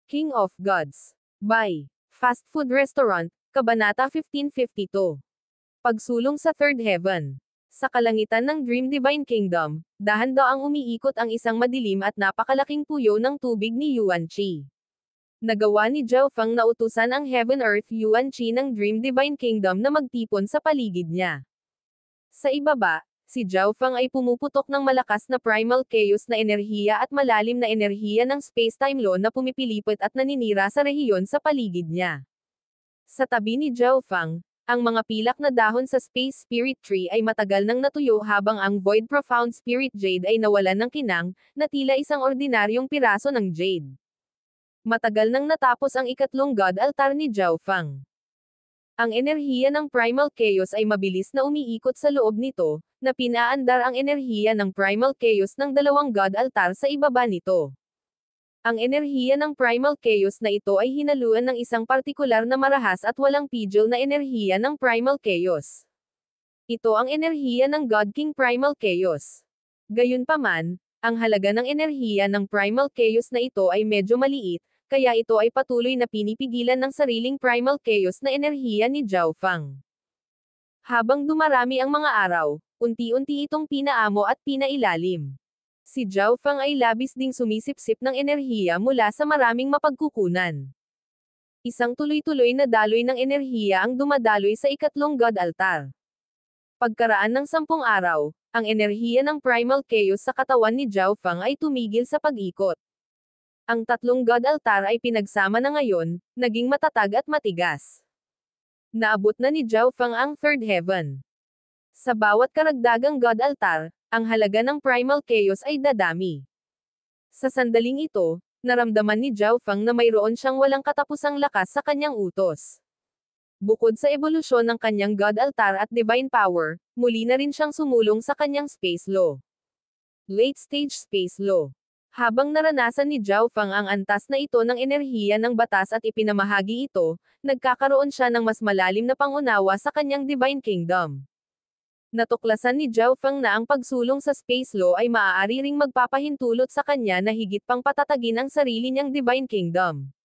King of Gods. By Fast Food Restaurant, Kabanata 1552. Pagsulong sa Third Heaven. Sa kalangitan ng Dream Divine Kingdom, dahan-daang umiikot ang isang madilim at napakalaking puyo ng tubig ni Yuan Chi. Nagawa ni Zhao Feng na utusan ang Heaven Earth Yuan Chi ng Dream Divine Kingdom na magtipon sa paligid niya. Sa ibaba, si Zhao Feng ay pumuputok ng malakas na primal chaos na enerhiya at malalim na enerhiya ng space-time law na pumipilipit at naninira sa rehiyon sa paligid niya. Sa tabi ni Zhao Feng, ang mga pilak na dahon sa Space Spirit Tree ay matagal nang natuyo habang ang Void Profound Spirit Jade ay nawalan ng kinang, na tila isang ordinaryong piraso ng jade. Matagal nang natapos ang ikatlong God Altar ni Zhao Feng. Ang enerhiya ng Primal Chaos ay mabilis na umiikot sa loob nito, na pinaandar ang enerhiya ng Primal Chaos ng dalawang God Altar sa ibaba nito. Ang enerhiya ng Primal Chaos na ito ay hinaluan ng isang partikular na marahas at walang pigil na enerhiya ng Primal Chaos. Ito ang enerhiya ng God King Primal Chaos. Gayunpaman, ang halaga ng enerhiya ng Primal Chaos na ito ay medyo maliit, kaya ito ay patuloy na pinipigilan ng sariling Primal Chaos na enerhiya ni Zhao Feng. Habang dumarami ang mga araw, unti-unti itong pinaamo at pinailalim. Si Zhao Feng ay labis ding sumisipsip ng enerhiya mula sa maraming mapagkukunan. Isang tuloy-tuloy na daloy ng enerhiya ang dumadaloy sa ikatlong God Altar. Pagkaraan ng 10 araw, ang enerhiya ng Primal Chaos sa katawan ni Zhao Feng ay tumigil sa pag-ikot. Ang tatlong God Altar ay pinagsama na ngayon, naging matatag at matigas. Naabot na ni Zhao Feng ang Third Heaven. Sa bawat karagdagang God Altar, ang halaga ng Primal Chaos ay dadami. Sa sandaling ito, naramdaman ni Zhao Feng na mayroon siyang walang katapusang lakas sa kanyang utos. Bukod sa ebolusyon ng kanyang God Altar at Divine Power, muli na rin siyang sumulong sa kanyang Space Law. Late Stage Space Law. Habang naranasan ni Zhao Feng ang antas na ito ng enerhiya ng batas at ipinamahagi ito, nagkakaroon siya ng mas malalim na pangunawa sa kanyang Divine Kingdom. Natuklasan ni Zhao Feng na ang pagsulong sa Space Law ay maaari ring magpapahintulot sa kanya na higit pang patatagin ang sarili niyang Divine Kingdom.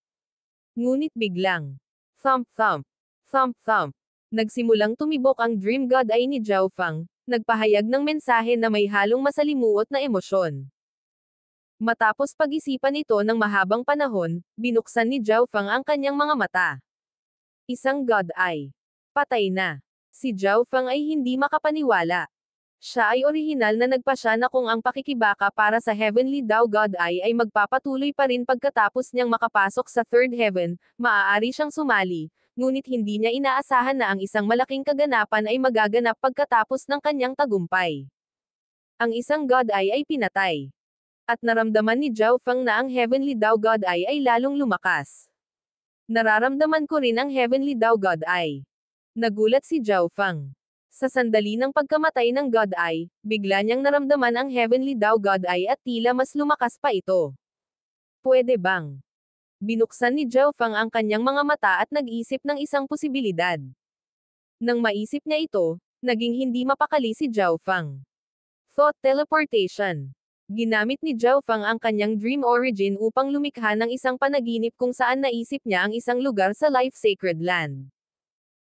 Ngunit biglang, thump thump, thump thump, nagsimulang tumibok ang Dream God Eye ni Zhao Feng, nagpahayag ng mensahe na may halong masalimuot na emosyon. Matapos pag-isipan ito ng mahabang panahon, binuksan ni Zhao Feng ang kanyang mga mata. Isang God Eye. Patay na. Si Zhao Feng ay hindi makapaniwala. Siya ay orihinal na nagpasya na kung ang pakikibaka para sa Heavenly Dao God Eye ay magpapatuloy pa rin pagkatapos niyang makapasok sa Third Heaven, maaari siyang sumali, ngunit hindi niya inaasahan na ang isang malaking kaganapan ay magaganap pagkatapos ng kanyang tagumpay. Ang isang God Eye ay pinatay. At naramdaman ni Zhao Feng na ang Heavenly Dao God Eye ay lalong lumakas. Nararamdaman ko rin ang Heavenly Dao God Eye. Nagulat si Zhao Feng. Sa sandali ng pagkamatay ng God Eye, bigla niyang naramdaman ang Heavenly Dao God Eye at tila mas lumakas pa ito. Pwede bang? Binuksan ni Zhao Feng ang kanyang mga mata at nag-isip ng isang posibilidad. Nang maisip niya ito, naging hindi mapakali si Zhao Feng. Thought teleportation. Ginamit ni Zhao Feng ang kanyang dream origin upang lumikha ng isang panaginip kung saan naisip niya ang isang lugar sa Life Sacred Land.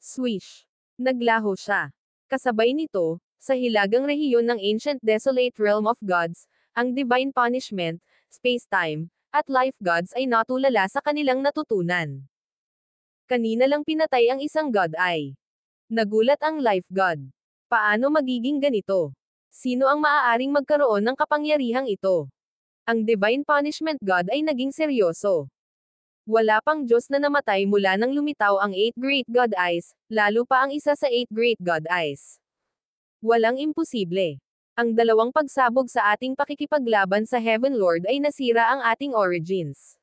Swish! Naglaho siya. Kasabay nito, sa hilagang rehiyon ng Ancient Desolate Realm of Gods, ang Divine Punishment, Space-Time, at Life Gods ay natulala sa kanilang natutunan. Kanina lang pinatay ang isang God Eye. Nagulat ang Life God. Paano magiging ganito? Sino ang maaaring magkaroon ng kapangyarihang ito? Ang Divine Punishment God ay naging seryoso. Wala pang Diyos na namatay mula nang lumitaw ang 8 Great God Eyes, lalo pa ang isa sa 8 Great God Eyes. Walang imposible. Ang dalawang pagsabog sa ating pakikipaglaban sa Heaven Lord ay nasira ang ating origins.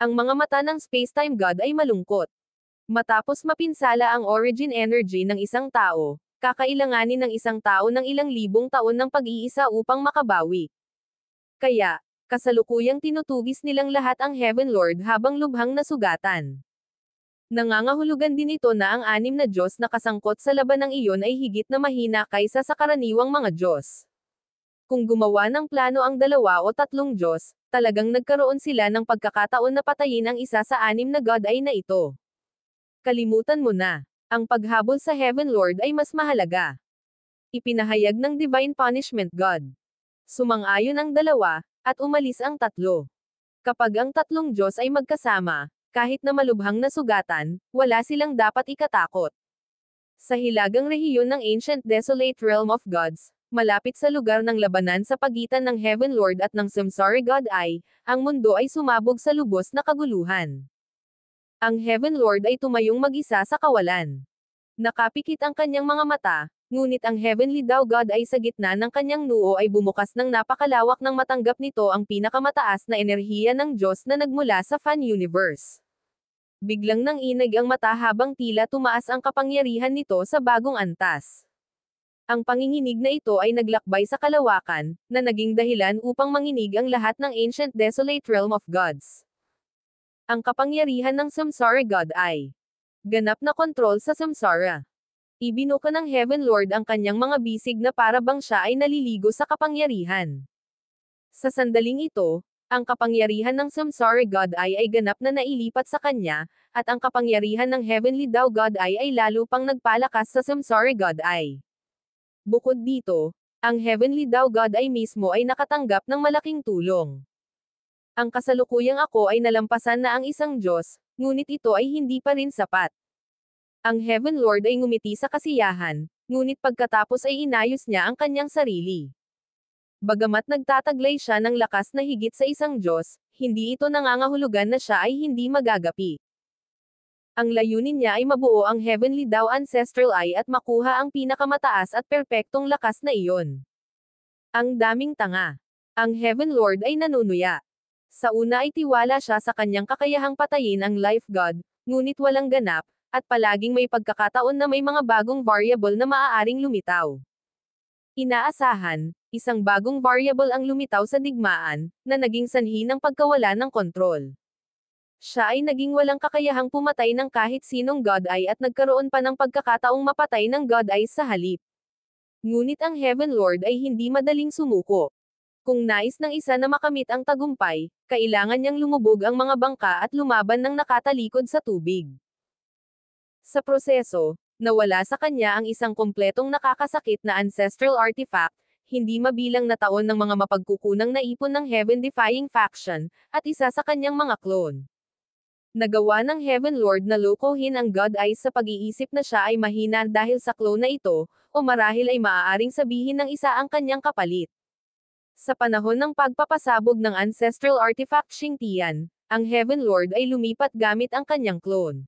Ang mga mata ng Space-Time God ay malungkot. Matapos mapinsala ang origin energy ng isang tao, kakailanganin ng isang tao ng ilang libong taon ng pag-iisa upang makabawi. Kaya, kasalukuyang tinutugis nilang lahat ang Heaven Lord habang lubhang nasugatan. Nangangahulugan din ito na ang 6 na Diyos na kasangkot sa labanang iyon ay higit na mahina kaysa sa karaniwang mga Diyos. Kung gumawa ng plano ang 2 o 3 Diyos, talagang nagkaroon sila ng pagkakataon na patayin ang isa sa 6 na God ay na ito. Kalimutan mo na. Ang paghabol sa Heaven Lord ay mas mahalaga. Ipinahayag ng Divine Punishment God. Sumang-ayon ang 2, at umalis ang 3. Kapag ang 3 Diyos ay magkasama, kahit na malubhang nasugatan, wala silang dapat ikatakot. Sa hilagang rehiyon ng Ancient Desolate Realm of Gods, malapit sa lugar ng labanan sa pagitan ng Heaven Lord at ng Samsara God ang mundo ay sumabog sa lubos na kaguluhan. Ang Heaven Lord ay tumayong mag-isa sa kawalan. Nakapikit ang kanyang mga mata, ngunit ang Heavenly Thou God ay sa gitna ng kanyang noo ay bumukas ng napakalawak nang matanggap nito ang pinakamataas na enerhiya ng Diyos na nagmula sa Fan Universe. Biglang nanginig ang mata habang tila tumaas ang kapangyarihan nito sa bagong antas. Ang panginginig na ito ay naglakbay sa kalawakan, na naging dahilan upang manginig ang lahat ng Ancient Desolate Realm of Gods. Ang kapangyarihan ng Samsara God ay ganap na kontrol sa samsara. Ibinuka ng Heaven Lord ang kanyang mga bisig na para bang siya ay naliligo sa kapangyarihan. Sa sandaling ito, ang kapangyarihan ng Samsara God ay ganap na nailipat sa kanya, at ang kapangyarihan ng Heavenly Thou God ay lalo pang nagpalakas sa Samsara God ay. Bukod dito, ang Heavenly Thou God ay mismo ay nakatanggap ng malaking tulong. Ang kasalukuyang ako ay nalampasan na ang isang Diyos, ngunit ito ay hindi pa rin sapat. Ang Heaven Lord ay ngumiti sa kasiyahan, ngunit pagkatapos ay inayos niya ang kanyang sarili. Bagamat nagtataglay siya ng lakas na higit sa isang Diyos, hindi ito nangangahulugan na siya ay hindi magagapi. Ang layunin niya ay mabuo ang Heavenly Thou Ancestral Eye at makuha ang pinakamataas at perpektong lakas na iyon. Ang daming tanga. Ang Heaven Lord ay nanunuya. Sa una ay tiwala siya sa kanyang kakayahang patayin ang Life God, ngunit walang ganap, at palaging may pagkakataon na may mga bagong variable na maaaring lumitaw. Inaasahan, isang bagong variable ang lumitaw sa digmaan, na naging sanhi ng pagkawala ng kontrol. Siya ay naging walang kakayahang pumatay ng kahit sinong God Eye at nagkaroon pa ng pagkakataong mapatay ng God Eyes sa halip. Ngunit ang Heaven Lord ay hindi madaling sumuko. Kung nais ng isa na makamit ang tagumpay, kailangan niyang lumubog ang mga bangka at lumaban ng nakatalikod sa tubig. Sa proseso, nawala sa kanya ang isang kumpletong nakakasakit na ancestral artifact, hindi mabilang na taon ng mga mapagkukunang naipon ng Heaven-defying faction, at isa sa kanyang mga clone. Nagawa ng Heaven Lord na lokohin ang God Eyes sa pag-iisip na siya ay mahina dahil sa clone na ito, o marahil ay maaaring sabihin ng isa ang kanyang kapalit. Sa panahon ng pagpapasabog ng ancestral artifact Xingtian, ang Heaven Lord ay lumipat gamit ang kanyang clone.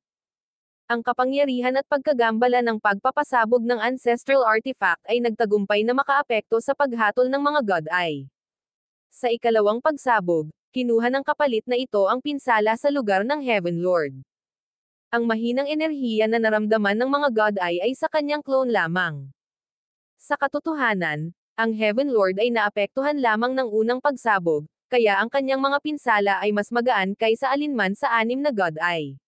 Ang kapangyarihan at pagkagambala ng pagpapasabog ng ancestral artifact ay nagtagumpay na makaapekto sa paghatol ng mga God Eye. Sa ikalawang pagsabog, kinuha ng kapalit na ito ang pinsala sa lugar ng Heaven Lord. Ang mahinang enerhiya na naramdaman ng mga God Eye ay sa kanyang clone lamang. Sa katotohanan, ang Heaven Lord ay naapektuhan lamang ng unang pagsabog, kaya ang kanyang mga pinsala ay mas magaan kaysa alinman sa 6 na God Eye.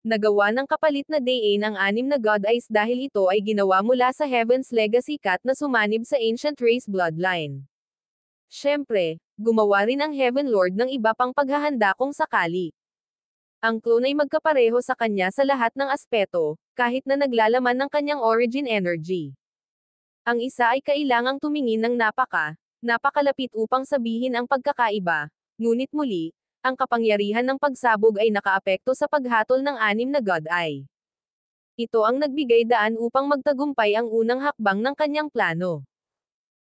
Nagawa ng kapalit na Daein ang 6 na God Eyes dahil ito ay ginawa mula sa Heaven's Legacy Cat na sumanib sa Ancient Race Bloodline. Siyempre, gumawa rin ang Heaven Lord ng iba pang paghahanda kung sakali. Ang clone ay magkapareho sa kanya sa lahat ng aspeto, kahit na naglalaman ng kanyang origin energy. Ang isa ay kailangang tumingin ng napakalapit upang sabihin ang pagkakaiba, ngunit muli, ang kapangyarihan ng pagsabog ay nakaapekto sa paghatol ng 6 na God Eye. Ito ang nagbigay daan upang magtagumpay ang unang hakbang ng kanyang plano.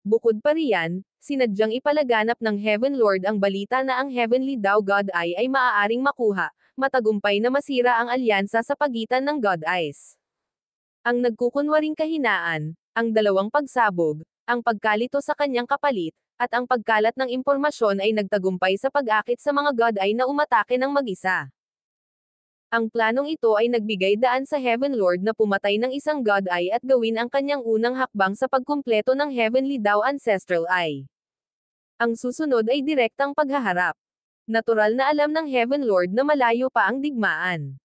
Bukod pa riyan, sinadyang ipalaganap ng Heaven Lord ang balita na ang Heavenly Thou God Eye ay maaaring makuha, matagumpay na masira ang alyansa sa pagitan ng God Eyes. Ang nagkukunwaring kahinaan, ang 2 pagsabog, ang pagkalito sa kanyang kapalit, at ang pagkalat ng impormasyon ay nagtagumpay sa pag-akit sa mga God Eye na umatake ng mag-isa. Ang planong ito ay nagbigay daan sa Heaven Lord na pumatay ng isang God Eye at gawin ang kanyang unang hakbang sa pagkumpleto ng Heavenly Thou Ancestral Eye. Ang susunod ay direktang paghaharap. Natural na alam ng Heaven Lord na malayo pa ang digmaan.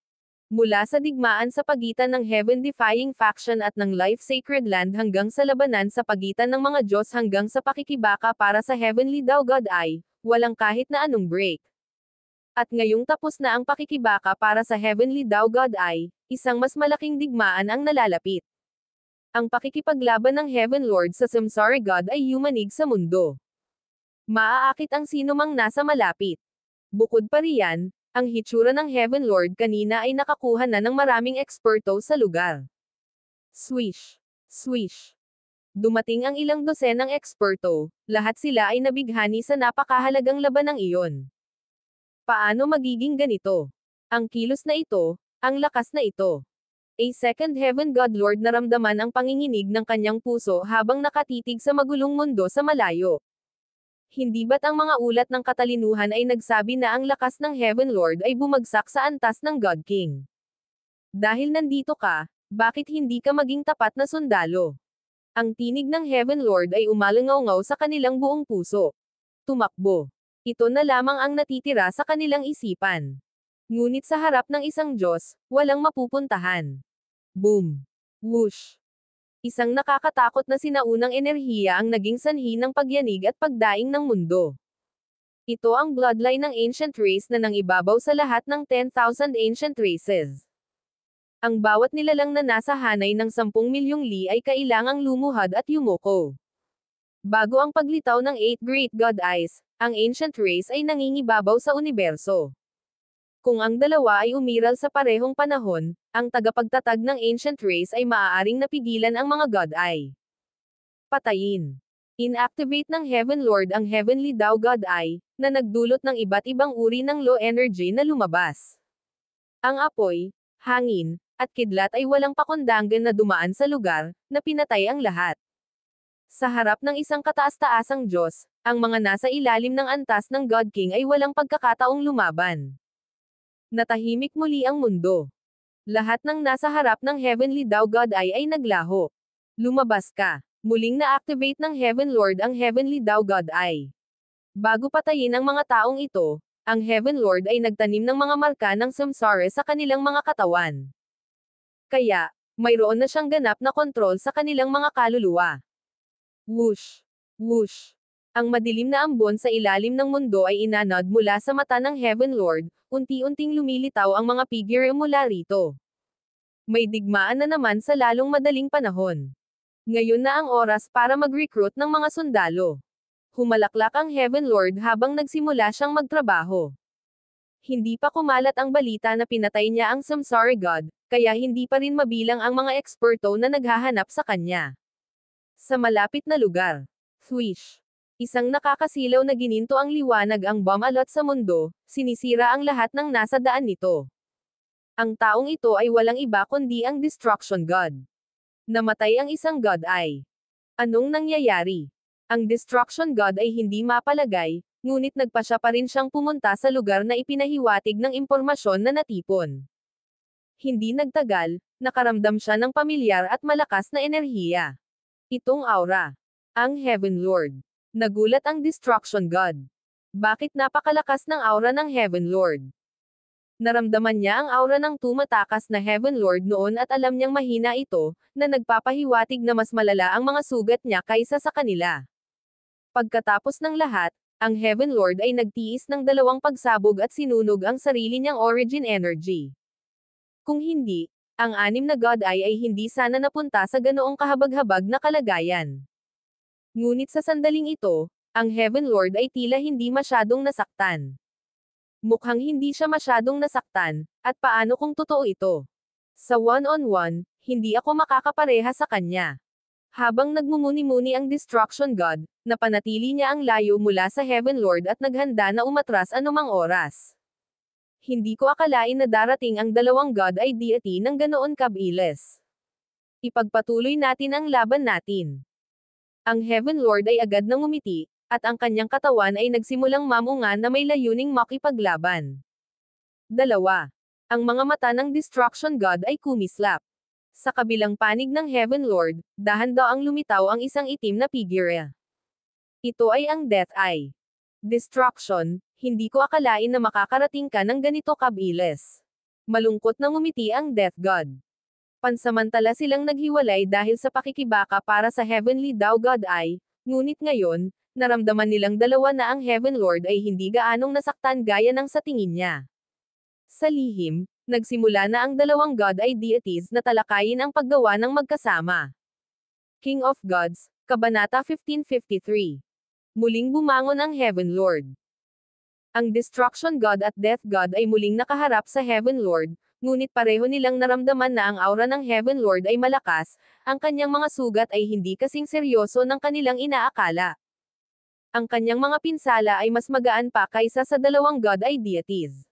Mula sa digmaan sa pagitan ng heaven-defying faction at ng life-sacred land hanggang sa labanan sa pagitan ng mga Diyos hanggang sa pakikibaka para sa Heavenly Thou God Eye, walang kahit na anong break. At ngayong tapos na ang pakikibaka para sa Heavenly Thou God Eye, isang mas malaking digmaan ang nalalapit. Ang pakikipaglaban ng Heaven Lord sa Samsara God ay yumanig sa mundo. Maaakit ang sinumang nasa malapit. Bukod pa riyan, ang hitsura ng Heaven Lord kanina ay nakakuha na ng maraming eksperto sa lugar. Swish! Swish! Dumating ang ilang dosenang eksperto, lahat sila ay nabighani sa napakahalagang labanang iyon. Paano magiging ganito? Ang kilos na ito, ang lakas na ito. A second Heaven God Lord naramdaman ang panginginig ng kanyang puso habang nakatitig sa magulong mundo sa malayo. Hindi ba't ang mga ulat ng katalinuhan ay nagsabi na ang lakas ng Heaven Lord ay bumagsak sa antas ng God King? Dahil nandito ka, bakit hindi ka maging tapat na sundalo? Ang tinig ng Heaven Lord ay umalangaw-ngaw sa kanilang buong puso. Tumakbo. Ito na lamang ang natitira sa kanilang isipan. Ngunit sa harap ng isang Diyos, walang mapupuntahan. Boom! Whoosh! Isang nakakatakot na sinaunang enerhiya ang naging sanhi ng pagyanig at pagdaing ng mundo. Ito ang bloodline ng ancient race na nangibabaw sa lahat ng 10,000 ancient races. Ang bawat nilalang na nasa hanay ng 10 milyong li ay kailangang lumuhad at yumuko. Bago ang paglitaw ng 8 Great God Eyes, ang ancient race ay nangingibabaw sa universo. Kung ang dalawa ay umiral sa parehong panahon, ang tagapagtatag ng ancient race ay maaaring napigilan ang mga God Eye. Patayin. Inactivate ng Heaven Lord ang Heavenly Thou God Eye, na nagdulot ng iba't ibang uri ng low energy na lumabas. Ang apoy, hangin, at kidlat ay walang pakundangan na dumaan sa lugar, na pinatay ang lahat. Sa harap ng isang kataas-taasang Diyos, ang mga nasa ilalim ng antas ng God King ay walang pagkakataong lumaban. Natahimik muli ang mundo. Lahat ng nasa harap ng Heavenly Thou God Eye ay naglaho. Lumabas ka. Muling na-activate ng Heaven Lord ang Heavenly Thou God Eye. Bago patayin ang mga taong ito, ang Heaven Lord ay nagtanim ng mga marka ng samsara sa kanilang mga katawan. Kaya, mayroon na siyang ganap na kontrol sa kanilang mga kaluluwa. Whoosh! Whoosh! Ang madilim na ambon sa ilalim ng mundo ay inanod mula sa mata ng Heaven Lord, unti-unting lumilitaw ang mga figure mula rito. May digmaan na naman sa lalong madaling panahon. Ngayon na ang oras para mag-recruit ng mga sundalo. Humalaklak ang Heaven Lord habang nagsimula siyang magtrabaho. Hindi pa kumalat ang balita na pinatay niya ang Samsara God, kaya hindi pa rin mabilang ang mga eksperto na naghahanap sa kanya. Sa malapit na lugar. Swish! Isang nakakasilaw na gininto ang liwanag ang bumalot sa mundo, sinisira ang lahat ng nasa daan nito. Ang taong ito ay walang iba kundi ang Destruction God. Namatay ang isang God Eye. Anong nangyayari? Ang Destruction God ay hindi mapalagay, ngunit nagpasya pa rin siyang pumunta sa lugar na ipinahiwatig ng impormasyon na natipon. Hindi nagtagal, nakaramdam siya ng pamilyar at malakas na enerhiya. Itong aura. Ang Heaven Lord. Nagulat ang Destruction God. Bakit napakalakas ng aura ng Heaven Lord? Naramdaman niya ang aura ng tumatakas na Heaven Lord noon at alam niyang mahina ito, na nagpapahiwatig na mas malala ang mga sugat niya kaysa sa kanila. Pagkatapos ng lahat, ang Heaven Lord ay nagtiis ng 2 pagsabog at sinunog ang sarili niyang origin energy. Kung hindi, ang 6 na God Eye ay hindi sana napunta sa ganoong kahabag-habag na kalagayan. Ngunit sa sandaling ito, ang Heaven Lord ay tila hindi masyadong nasaktan. Mukhang hindi siya masyadong nasaktan, at paano kung totoo ito? Sa one-on-one, hindi ako makakapareha sa kanya. Habang nagmumuni-muni ang Destruction God, napanatili niya ang layo mula sa Heaven Lord at naghanda na umatras anumang oras. Hindi ko akalain na darating ang 2 God ay deity ng ganoon kabilis. Ipagpatuloy natin ang laban natin. Ang Heaven Lord ay agad nang ngumiti, at ang kanyang katawan ay nagsimulang mamunga na may layuning makipaglaban. 2. Ang mga mata ng Destruction God ay kumislap. Sa kabilang panig ng Heaven Lord, dahan-daang lumitaw ang isang itim na figure. Ito ay ang Death Eye. Destruction, hindi ko akalain na makakarating ka ng ganito kabilis. Malungkot na ngumiti ang Death God. Pansamantala silang naghiwalay dahil sa pakikibaka para sa Heavenly Daw God Eye, ngunit ngayon, naramdaman nilang dalawa na ang Heaven Lord ay hindi gaanong nasaktan gaya ng sa tingin niya. Sa lihim, nagsimula na ang dalawang God Eye deities na talakayin ang paggawa ng magkasama. King of Gods, Kabanata 1553. Muling bumangon ang Heaven Lord. Ang Destruction God at Death God ay muling nakaharap sa Heaven Lord, ngunit pareho nilang naramdaman na ang aura ng Heaven Lord ay malakas, ang kanyang mga sugat ay hindi kasing seryoso ng kanilang inaakala. Ang kanyang mga pinsala ay mas magaan pa kaysa sa dalawang God Eye deities.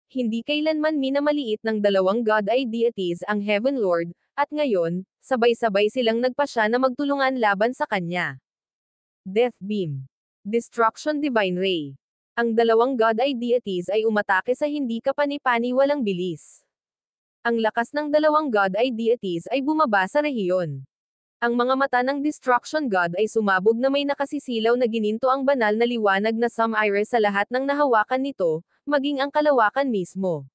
Hindi kailanman minamaliit ng dalawang God Eye deities ang Heaven Lord, at ngayon, sabay-sabay silang nagpasya na magtulungan laban sa kanya. Death Beam. Destruction Divine Ray. Ang dalawang God Eye deities ay umatake sa hindi kapani-paniwalang bilis. Ang lakas ng dalawang God Eye deities ay bumaba sa rehiyon. Ang mga mata ng Destruction God ay sumabog na may nakasisilaw na gininto ang banal na liwanag na Some Iris sa lahat ng nahawakan nito, maging ang kalawakan mismo.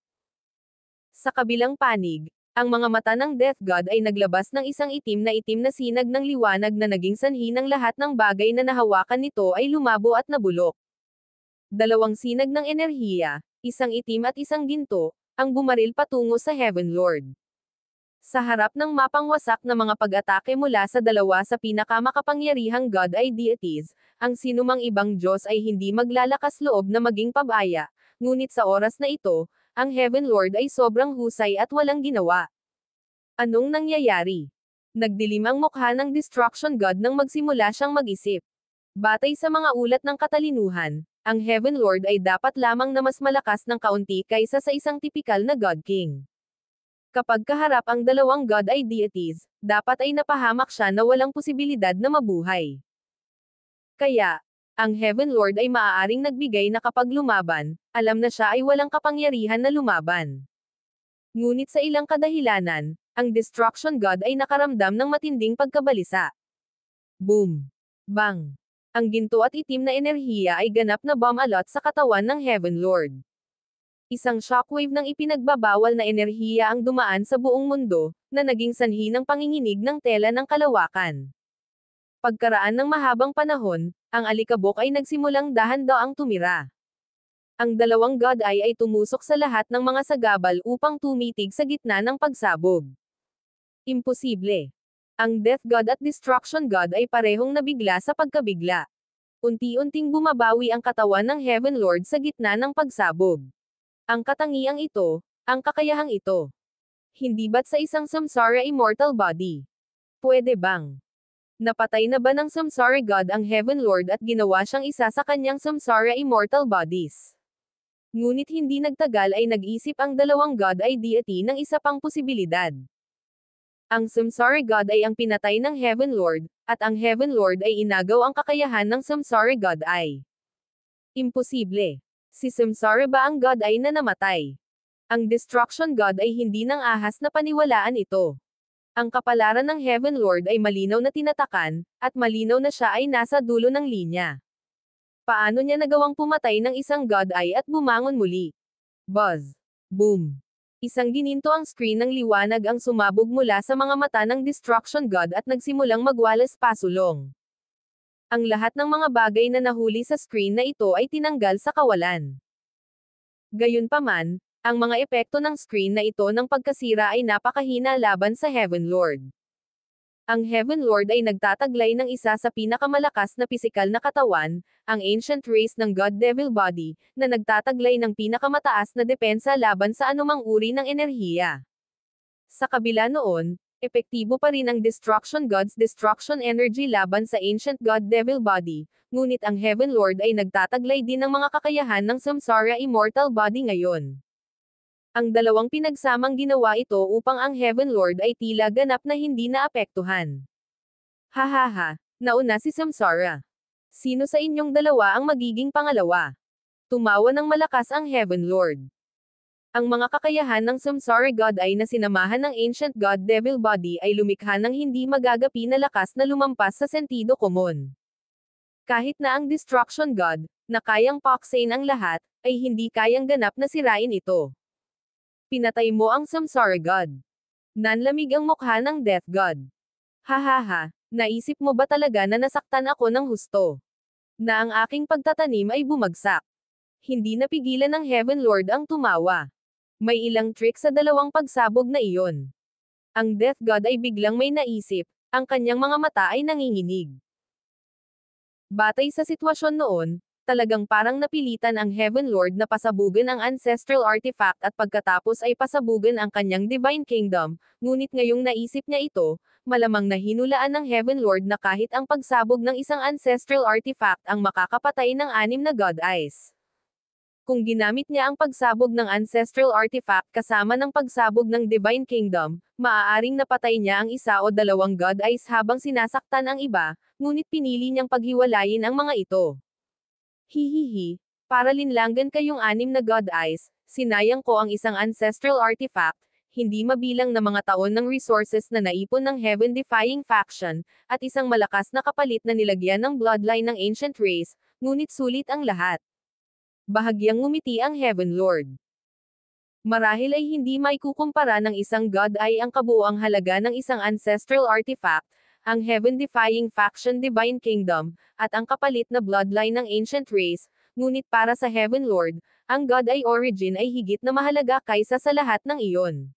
Sa kabilang panig, ang mga mata ng Death God ay naglabas ng isang itim na sinag ng liwanag na naging sanhi ng lahat ng bagay na nahawakan nito ay lumabo at nabulok. Dalawang sinag ng enerhiya, isang itim at isang ginto, ang bumaril patungo sa Heaven Lord. Sa harap ng mapangwasak na mga pag-atake mula sa dalawa sa pinakamakapangyarihang God Eye deities, ang sinumang ibang Diyos ay hindi maglalakas loob na maging pabaya, ngunit sa oras na ito, ang Heaven Lord ay sobrang husay at walang ginawa. Anong nangyayari? Nagdilim ang mukha ng Destruction God nang magsimula siyang mag-isip. Batay sa mga ulat ng katalinuhan, ang Heaven Lord ay dapat lamang na mas malakas ng kaunti kaysa sa isang tipikal na God King. Kapag kaharap ang dalawang God Eye deities, dapat ay napahamak siya na walang posibilidad na mabuhay. Kaya, ang Heaven Lord ay maaaring nagbigay na kapag lumaban, alam na siya ay walang kapangyarihan na lumaban. Ngunit sa ilang kadahilanan, ang Destruction God ay nakaramdam ng matinding pagkabalisa. Boom! Bang! Ang ginto at itim na enerhiya ay ganap na bumalot sa katawan ng Heaven Lord. Isang shockwave ng ipinagbabawal na enerhiya ang dumaan sa buong mundo, na naging sanhi ng panginginig ng tela ng kalawakan. Pagkaraan ng mahabang panahon, ang alikabok ay nagsimulang dahan-daang tumira. Ang dalawang God Eye ay tumusok sa lahat ng mga sagabal upang tumitig sa gitna ng pagsabog. Imposible. Ang Death God at Destruction God ay parehong nabigla sa pagkabigla. Unti-unting bumabawi ang katawan ng Heaven Lord sa gitna ng pagsabog. Ang katangiang ito, ang kakayahang ito. Hindi ba't sa isang samsara immortal body? Pwede bang? Napatay na ba ng samsara God ang Heaven Lord at ginawa siyang isa sa kanyang samsara immortal bodies? Ngunit hindi nagtagal ay nag-isip ang dalawang God Eye deity ng isa pang posibilidad. Ang Samsara God ay ang pinatay ng Heaven Lord, at ang Heaven Lord ay inagaw ang kakayahan ng Samsara God Eye. Imposible. Si Samsara ba ang God Eye na namatay? Ang Destruction God ay hindi nang ahas na paniwalaan ito. Ang kapalaran ng Heaven Lord ay malinaw na tinatakan, at malinaw na siya ay nasa dulo ng linya. Paano niya nagawang pumatay ng isang God Eye at bumangon muli? Buzz. Boom. Isang gininto ang screen ng liwanag ang sumabog mula sa mga mata ng Destruction God at nagsimulang magwalas pasulong. Ang lahat ng mga bagay na nahuli sa screen na ito ay tinanggal sa kawalan. Gayunpaman, ang mga epekto ng screen na ito ng pagkasira ay napakahina laban sa Heaven Lord. Ang Heaven Lord ay nagtataglay ng isa sa pinakamalakas na pisikal na katawan, ang Ancient Race ng God Devil Body, na nagtataglay ng pinakamataas na depensa laban sa anumang uri ng enerhiya. Sa kabila noon, epektibo pa rin ang Destruction God's Destruction Energy laban sa Ancient God Devil Body, ngunit ang Heaven Lord ay nagtataglay din ng mga kakayahan ng Samsara Immortal Body ngayon. Ang dalawang pinagsamang ginawa ito upang ang Heaven Lord ay tila ganap na hindi naapektuhan. Hahaha, nauna si Samsara. Sino sa inyong dalawa ang magiging pangalawa? Tumawa ng malakas ang Heaven Lord. Ang mga kakayahan ng Samsara God ay na sinamahan ng Ancient God Devil Body ay lumikha ng hindi magagapi na lakas na lumampas sa sentido komon. Kahit na ang Destruction God, na kayang paksain ang lahat, ay hindi kayang ganap na sirain ito. Pinatay mo ang Samsara God. Nanlamig ang mukha ng Death God. Hahaha, naisip mo ba talaga na nasaktan ako ng husto? Na ang aking pagtatanim ay bumagsak? Hindi napigilan ng Heaven Lord ang tumawa. May ilang trick sa dalawang pagsabog na iyon. Ang Death God ay biglang may naisip, ang kanyang mga mata ay nanginginig. Batay sa sitwasyon noon, talagang parang napilitan ang Heaven Lord na pasabugan ang ancestral artifact at pagkatapos ay pasabugan ang kanyang Divine Kingdom, ngunit ngayong naisip niya ito, malamang na hinulaan ng Heaven Lord na kahit ang pagsabog ng isang ancestral artifact ang makakapatay ng 6 na God Eyes. Kung ginamit niya ang pagsabog ng ancestral artifact kasama ng pagsabog ng Divine Kingdom, maaaring napatay niya ang isa o dalawang God Eyes habang sinasaktan ang iba, ngunit pinili niyang paghiwalayin ang mga ito. Hihihi, para linlangan kayong 6 na God Eyes, sinayang ko ang isang ancestral artifact, hindi mabilang na mga taon ng resources na naipon ng Heaven-defying faction, at isang malakas na kapalit na nilagyan ng bloodline ng ancient race, ngunit sulit ang lahat. Bahagyang ngumiti ang Heaven Lord. Marahil ay hindi maikukumpara ng isang God Eye ang kabuuang halaga ng isang ancestral artifact, ang Heaven-defying faction Divine Kingdom, at ang kapalit na bloodline ng ancient race, ngunit para sa Heaven Lord, ang God Eye origin ay higit na mahalaga kaysa sa lahat ng iyon.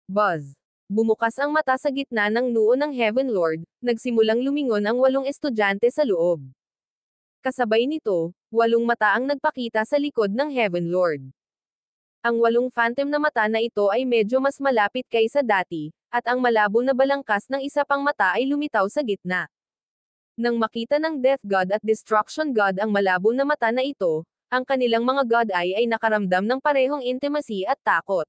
Buzz. Bumukas ang mata sa gitna ng noo ng Heaven Lord, nagsimulang lumingon ang 8 estudyante sa loob. Kasabay nito, 8 mata ang nagpakita sa likod ng Heaven Lord. Ang 8 phantom na mata na ito ay medyo mas malapit kaysa dati, at ang malabo na balangkas ng isa pang mata ay lumitaw sa gitna. Nang makita ng Death God at Destruction God ang malabo na mata na ito, ang kanilang mga God Eye ay nakaramdam ng parehong intimacy at takot.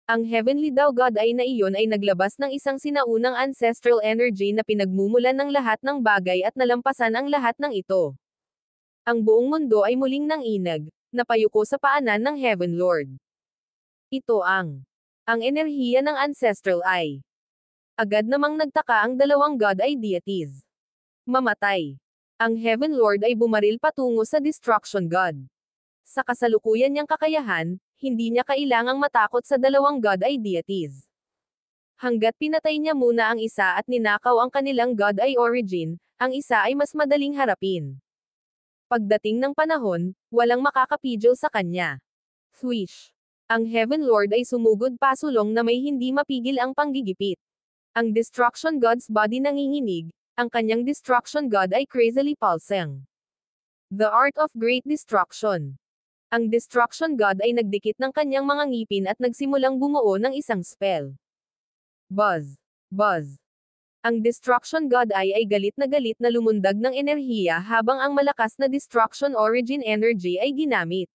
Ang Heavenly Daw God Eye na iyon ay naglabas ng isang sinaunang ancestral energy na pinagmumulan ng lahat ng bagay at nalampasan ang lahat ng ito. Ang buong mundo ay muling nanginag, napayuko sa paanan ng Heaven Lord. Ito ang enerhiya ng Ancestral Eye. Agad namang nagtaka ang dalawang God Eye deities. Mamatay. Ang Heaven Lord ay bumaril patungo sa Destruction God. Sa kasalukuyan niyang kakayahan, hindi niya kailangang matakot sa dalawang God Eye deities. Hanggat pinatay niya muna ang isa at ninakaw ang kanilang God Eye origin, ang isa ay mas madaling harapin. Pagdating ng panahon, walang makakapigil sa kanya. Swish. Ang Heaven Lord ay sumugod pasulong na may hindi mapigil ang panggigipit. Ang Destruction God's body nanginginig, ang kanyang Destruction God ay crazily pulsing. The Art of Great Destruction. Ang Destruction God ay nagdikit ng kanyang mga ngipin at nagsimulang bumuo ng isang spell. Buzz. Buzz. Ang Destruction God Eye ay galit na lumundag ng enerhiya habang ang malakas na Destruction Origin Energy ay ginamit.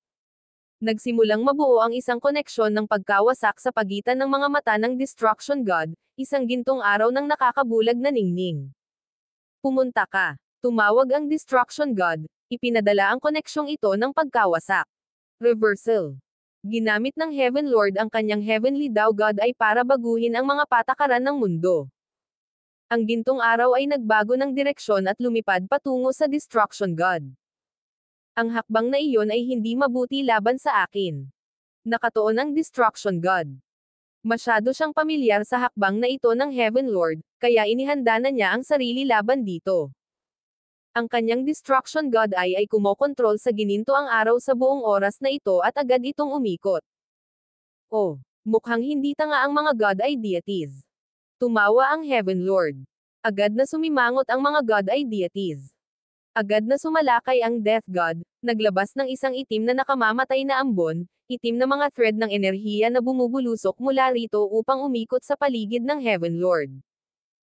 Nagsimulang mabuo ang isang koneksyon ng pagkawasak sa pagitan ng mga mata ng Destruction God, isang gintong araw ng nakakabulag na ningning. Pumunta ka. Tumawag ang Destruction God, ipinadala ang koneksyong ito ng pagkawasak. Reversal. Ginamit ng Heaven Lord ang kanyang Heavenly Daw God ay para baguhin ang mga patakaran ng mundo. Ang gintong araw ay nagbago ng direksyon at lumipad patungo sa Destruction God. Ang hakbang na iyon ay hindi mabuti laban sa akin. Nakatuon ang Destruction God. Masyado siyang pamilyar sa hakbang na ito ng Heaven Lord, kaya inihanda na niya ang sarili laban dito. Ang kanyang Destruction God ay kumokontrol sa gininto ang araw sa buong oras na ito at agad itong umikot. Oh, mukhang hindi tanga ang mga God Eye deities. Tumawa ang Heaven Lord. Agad na sumimangot ang mga God Eye deities. Agad na sumalakay ang Death God, naglabas ng isang itim na nakamamatay na ambon, itim na mga thread ng enerhiya na bumubulusok mula rito upang umikot sa paligid ng Heaven Lord.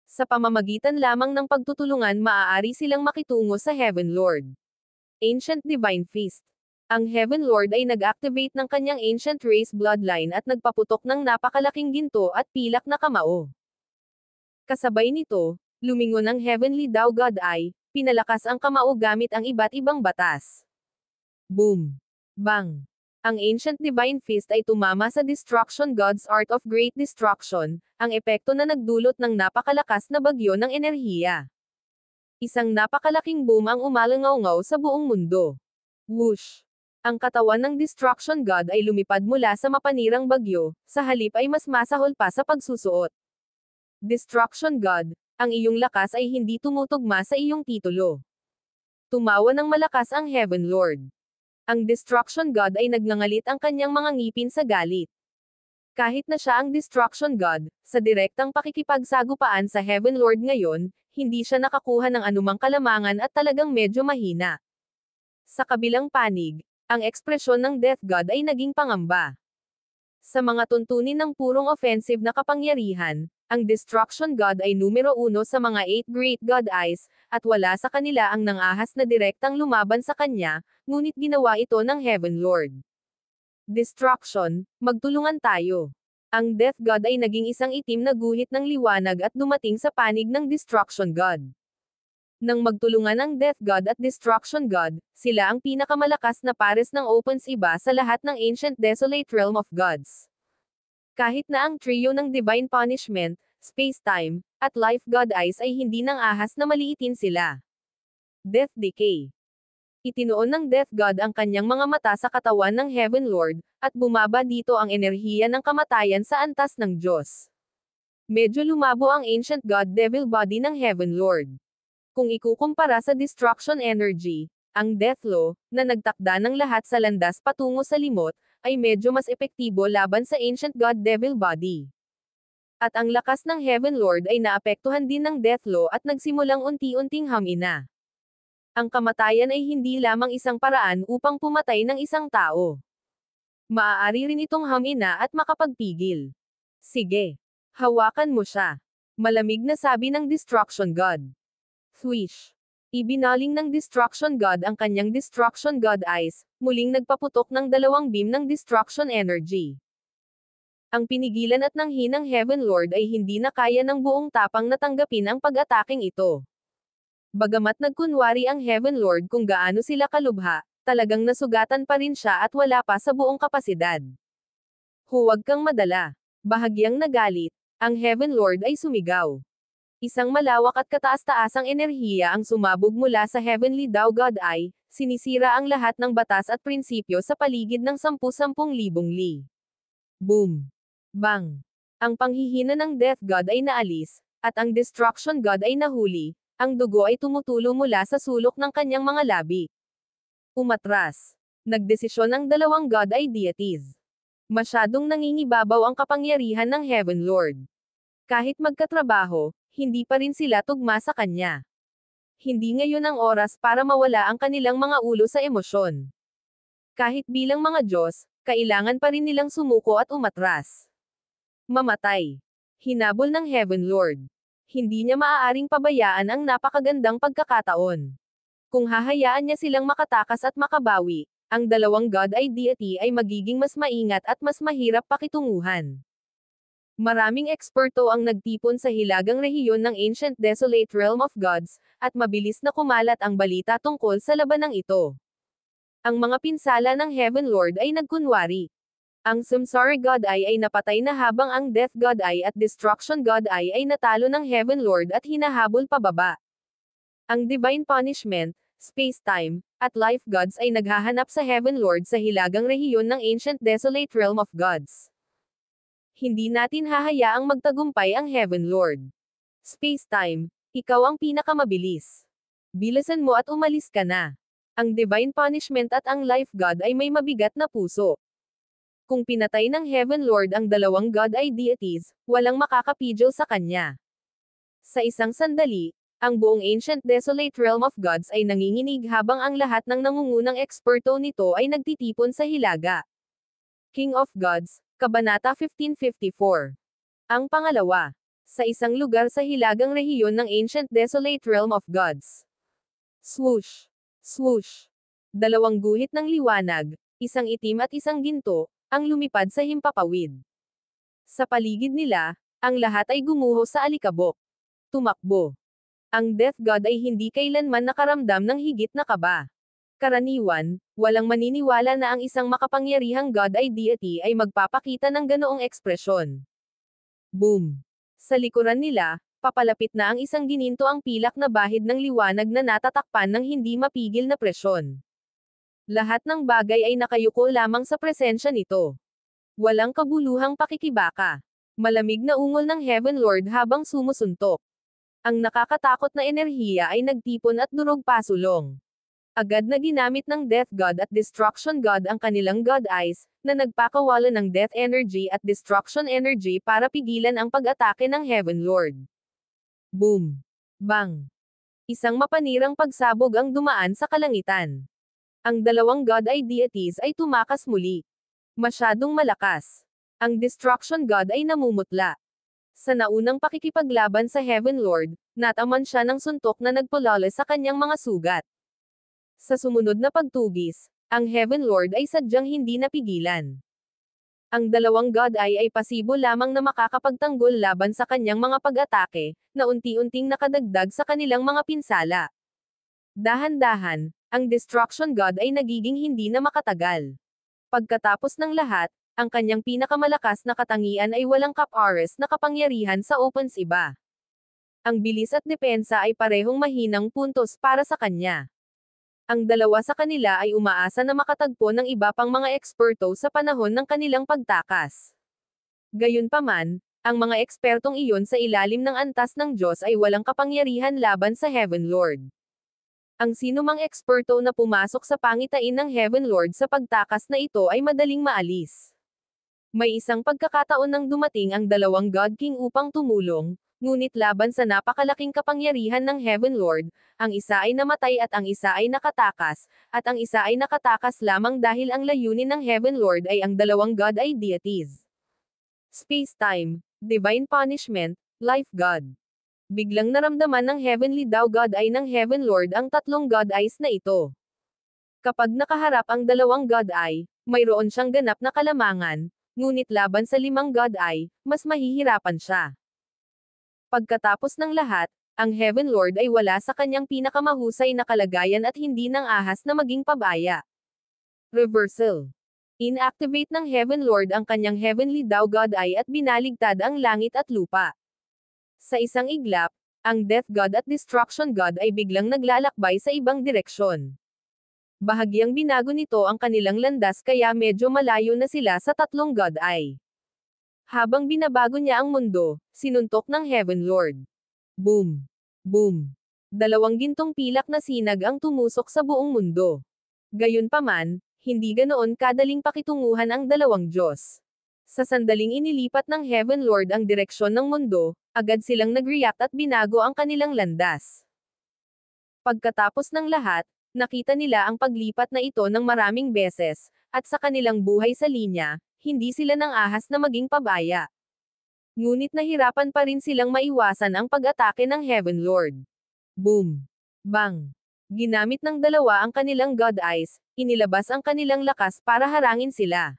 Sa pamamagitan lamang ng pagtutulungan maaari silang makitungo sa Heaven Lord. Ancient Divine Feast. Ang Heaven Lord ay nag-activate ng kanyang ancient race bloodline at nagpaputok ng napakalaking ginto at pilak na kamao. Kasabay nito, lumingon ang Heavenly Daw God Eye, pinalakas ang kamao gamit ang iba't ibang batas. Boom! Bang! Ang Ancient Divine Fist ay tumama sa Destruction God's Art of Great Destruction, ang epekto na nagdulot ng napakalakas na bagyo ng enerhiya. Isang napakalaking boom ang umalangaw-ngaw sa buong mundo. Whoosh! Ang katawan ng Destruction God ay lumipad mula sa mapanirang bagyo, sa halip ay mas masahol pa sa pagsusuot. Destruction God, ang iyong lakas ay hindi tumutugma sa iyong titulo. Tumawa ng malakas ang Heaven Lord. Ang Destruction God ay nagngangalit ang kanyang mga ngipin sa galit. Kahit na siya ang Destruction God, sa direktang pakikipagsagupaan sa Heaven Lord ngayon, hindi siya nakakuha ng anumang kalamangan at talagang medyo mahina. Sa kabilang panig, ang ekspresyon ng Death God ay naging pangamba. Sa mga tuntunin ng purong offensive na kapangyarihan, ang Destruction God ay numero 1 sa mga 8 Great God Eyes, at wala sa kanila ang nangahas na direktang lumaban sa kanya, ngunit ginawa ito ng Heaven Lord. Destruction, magtulungan tayo. Ang Death God ay naging isang itim na guhit ng liwanag at dumating sa panig ng Destruction God. Nang magtulungan ang Death God at Destruction God, sila ang pinakamalakas na pares ng opens iba sa lahat ng Ancient Desolate Realm of Gods. Kahit na ang trio ng Divine Punishment, Space-Time, at Life God Eyes ay hindi nang ahas na maliitin sila. Death Decay. Itinoon ng Death God ang kanyang mga mata sa katawan ng Heaven Lord, at bumaba dito ang enerhiya ng kamatayan sa antas ng Diyos. Medyo lumabo ang Ancient God Devil Body ng Heaven Lord. Kung ikukumpara sa Destruction Energy, ang Death Law, na nagtakda ng lahat sa landas patungo sa limot, ay medyo mas epektibo laban sa Ancient God Devil Body. At ang lakas ng Heaven Lord ay naapektuhan din ng Death Law at nagsimulang unti-unting hamina. Ang kamatayan ay hindi lamang isang paraan upang pumatay ng isang tao. Maaari rin itong hamina at makapagpigil. Sige. Hawakan mo siya. Malamig na sabi ng Destruction God. Swish. Ibinaling ng Destruction God ang kanyang Destruction God Eyes, muling nagpaputok ng dalawang beam ng Destruction Energy. Ang pinigilan at nanghinang Heaven Lord ay hindi na kaya ng buong tapang na tanggapin ang pag-ataking ito. Bagamat nagkunwari ang Heaven Lord kung gaano sila kalubha, talagang nasugatan pa rin siya at wala pa sa buong kapasidad. Huwag kang madala. Bahagyang nagalit, ang Heaven Lord ay sumigaw. Isang malawak at kataas-taasang enerhiya ang sumabog mula sa Heavenly Tao God Eye, sinisira ang lahat ng batas at prinsipyo sa paligid ng 10,000 li. Boom! Bang! Ang panghihina ng Death God ay naalis, at ang Destruction God ay nahuli, ang dugo ay tumutulo mula sa sulok ng kanyang mga labi. Umatras. Nagdesisyon ang dalawang God ay deities. Masyadong nangingibabaw ang kapangyarihan ng Heaven Lord. Kahit magkatrabaho, hindi pa rin sila tugma sa kanya. Hindi ngayon ang oras para mawala ang kanilang mga ulo sa emosyon. Kahit bilang mga Diyos, kailangan pa rin nilang sumuko at umatras. Mamatay. Hinabol ng Heaven Lord. Hindi niya maaaring pabayaan ang napakagandang pagkakataon. Kung hahayaan niya silang makatakas at makabawi, ang dalawang God ay deity ay magiging mas maingat at mas mahirap pakitunguhan. Maraming eksperto ang nagtipon sa hilagang rehiyon ng Ancient Desolate Realm of Gods, at mabilis na kumalat ang balita tungkol sa labanang ito. Ang mga pinsala ng Heaven Lord ay nagkunwari. Ang Samsara God Eye ay napatay na habang ang Death God Eye at Destruction God Eye ay natalo ng Heaven Lord at hinahabol pababa. Ang Divine Punishment, Space-Time, at Life Gods ay naghahanap sa Heaven Lord sa hilagang rehiyon ng Ancient Desolate Realm of Gods. Hindi natin hahayaang magtagumpay ang Heaven Lord. Space-Time, ikaw ang pinakamabilis. Bilisan mo at umalis ka na. Ang Divine Punishment at ang Life God ay may mabigat na puso. Kung pinatay ng Heaven Lord ang dalawang God ay deities, walang makakapigil sa kanya. Sa isang sandali, ang buong Ancient Desolate Realm of Gods ay nanginginig habang ang lahat ng nangungunang eksperto nito ay nagtitipon sa hilaga. King of Gods, Kabanata 1554. Ang pangalawa. Sa isang lugar sa hilagang rehiyon ng Ancient Desolate Realm of Gods. Swoosh! Swoosh! Dalawang guhit ng liwanag, isang itim at isang ginto, ang lumipad sa himpapawid. Sa paligid nila, ang lahat ay gumuho sa alikabok. Tumakbo. Ang Death God ay hindi kailanman nakaramdam ng higit na kaba. Karaniwan, walang maniniwala na ang isang makapangyarihang God ay deity ay magpapakita ng ganoong ekspresyon. Boom! Sa likuran nila, papalapit na ang isang gininto ang pilak na bahid ng liwanag na natatakpan ng hindi mapigil na presyon. Lahat ng bagay ay nakayuko lamang sa presensya nito. Walang kabuluhang pakikibaka. Malamig na ungol ng Heaven Lord habang sumusuntok. Ang nakakatakot na enerhiya ay nagtipon at durog pasulong. Agad na ginamit ng Death God at Destruction God ang kanilang God Eyes, na nagpakawala ng Death Energy at Destruction Energy para pigilan ang pag-atake ng Heaven Lord. Boom! Bang! Isang mapanirang pagsabog ang dumaan sa kalangitan. Ang dalawang God Eye deities ay tumakas muli. Masyadong malakas. Ang Destruction God ay namumutla. Sa naunang pakikipaglaban sa Heaven Lord, nataman siya ng suntok na nagpulala sa kanyang mga sugat. Sa sumunod na pagtugis, ang Heaven Lord ay sadyang hindi napigilan. Ang dalawang God Eye ay pasibo lamang na makakapagtanggol laban sa kanyang mga pag-atake, na unti-unting nakadagdag sa kanilang mga pinsala. Dahan-dahan, ang Destruction God ay nagiging hindi na makatagal. Pagkatapos ng lahat, ang kanyang pinakamalakas na katangian ay walang kapares na kapangyarihan sa opens iba. Ang bilis at depensa ay parehong mahinang puntos para sa kanya. Ang dalawa sa kanila ay umaasa na makatagpo ng iba pang mga eksperto sa panahon ng kanilang pagtakas. Gayunpaman, ang mga ekspertong iyon sa ilalim ng antas ng Diyos ay walang kapangyarihan laban sa Heaven Lord. Ang sinumang eksperto na pumasok sa pangitain ng Heaven Lord sa pagtakas na ito ay madaling maalis. May isang pagkakataon nang dumating ang dalawang God King upang tumulong, ngunit laban sa napakalaking kapangyarihan ng Heaven Lord, ang isa ay namatay at ang isa ay nakatakas, at ang isa ay nakatakas lamang dahil ang layunin ng Heaven Lord ay ang dalawang God Eye deities. Space-time, Divine Punishment, Life God. Biglang naramdaman ng Heavenly Daw God Eye ng Heaven Lord ang tatlong God Eyes na ito. Kapag nakaharap ang dalawang God Eye, mayroon siyang ganap na kalamangan, ngunit laban sa limang God Eye, mas mahihirapan siya. Pagkatapos ng lahat, ang Heaven Lord ay wala sa kanyang pinakamahusay na kalagayan at hindi nang ahas na maging pabaya. Reversal. Inactivate ng Heaven Lord ang kanyang Heavenly Daw God Eye at binaligtad ang langit at lupa. Sa isang iglap, ang Death God at Destruction God ay biglang naglalakbay sa ibang direksyon. Bahagyang binago nito ang kanilang landas kaya medyo malayo na sila sa tatlong God Eye. Habang binabago niya ang mundo, sinuntok ng Heaven Lord. Boom! Boom! Dalawang gintong pilak na sinag ang tumusok sa buong mundo. Gayunpaman, hindi ganoon kadaling pakitunguhan ang dalawang Diyos. Sa sandaling inilipat ng Heaven Lord ang direksyon ng mundo, agad silang nag-react at binago ang kanilang landas. Pagkatapos ng lahat, nakita nila ang paglipat na ito ng maraming beses, at sa kanilang buhay sa linya, hindi sila nang ahas na maging pabaya. Ngunit nahirapan pa rin silang maiwasan ang pag-atake ng Heaven Lord. Boom! Bang! Ginamit ng dalawa ang kanilang God Eyes, inilabas ang kanilang lakas para harangin sila.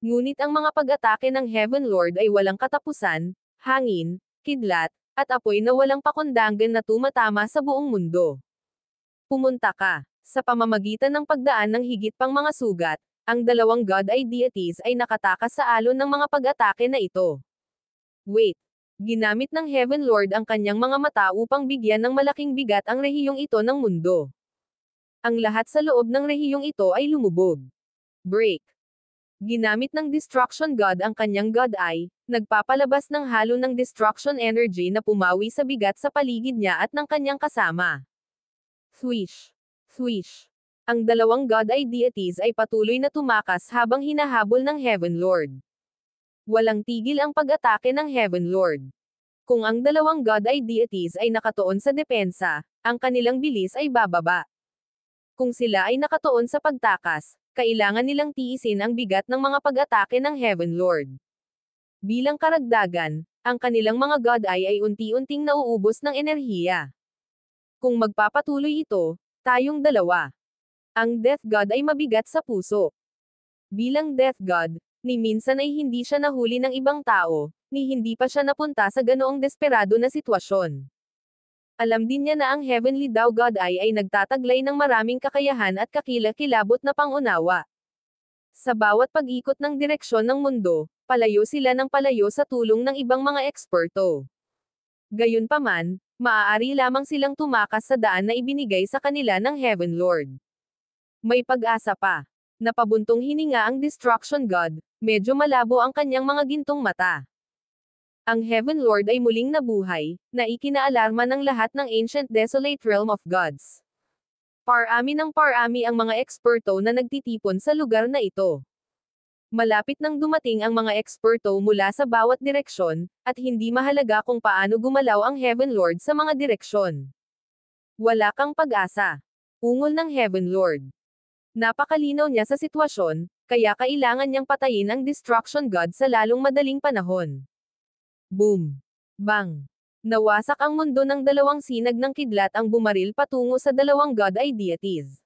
Ngunit ang mga pag-atake ng Heaven Lord ay walang katapusan, hangin, kidlat, at apoy na walang pakundangan na tumatama sa buong mundo. Pumunta ka. Sa pamamagitan ng pagdaan ng higit pang mga sugat, ang dalawang God Eye deities ay nakatakas sa alon ng mga pag-atake na ito. Wait! Ginamit ng Heaven Lord ang kanyang mga mata upang bigyan ng malaking bigat ang rehiyong ito ng mundo. Ang lahat sa loob ng rehiyong ito ay lumubog. Break! Ginamit ng Destruction God ang kanyang God Eye, nagpapalabas ng halo ng Destruction Energy na pumawi sa bigat sa paligid niya at ng kanyang kasama. Swish! Swish! Ang dalawang God Eye deities ay patuloy na tumakas habang hinahabol ng Heaven Lord. Walang tigil ang pag-atake ng Heaven Lord. Kung ang dalawang God Eye deities ay nakatuon sa depensa, ang kanilang bilis ay bababa. Kung sila ay nakatuon sa pagtakas, kailangan nilang tiisin ang bigat ng mga pag-atake ng Heaven Lord. Bilang karagdagan, ang kanilang mga God Eye ay unti-unting nauubos ng enerhiya. Kung magpapatuloy ito, tayong dalawa. Ang Death God ay mabigat sa puso. Bilang Death God, ni minsan ay hindi siya nahuli ng ibang tao, ni hindi pa siya napunta sa ganoong desperado na sitwasyon. Alam din niya na ang Heavenly Daw God Eye ay nagtataglay ng maraming kakayahan at kakilakilabot na pangunawa. Sa bawat pag-ikot ng direksyon ng mundo, palayo sila ng palayo sa tulong ng ibang mga eksperto. Gayunpaman, maaari lamang silang tumakas sa daan na ibinigay sa kanila ng Heaven Lord. May pag-asa pa. Napabuntong hininga ang Destruction God, medyo malabo ang kanyang mga gintong mata. Ang Heaven Lord ay muling nabuhay, na ikinaalarma ng lahat ng Ancient Desolate Realm of Gods. Parami ng parami ang mga eksperto na nagtitipon sa lugar na ito. Malapit nang dumating ang mga eksperto mula sa bawat direksyon, at hindi mahalaga kung paano gumalaw ang Heaven Lord sa mga direksyon. Wala kang pag-asa. Ungol ng Heaven Lord. Napakalinaw niya sa sitwasyon, kaya kailangan niyang patayin ang Destruction God sa lalong madaling panahon. Boom! Bang! Nawasak ang mundo ng dalawang sinag ng kidlat ang bumaril patungo sa dalawang God ay deities.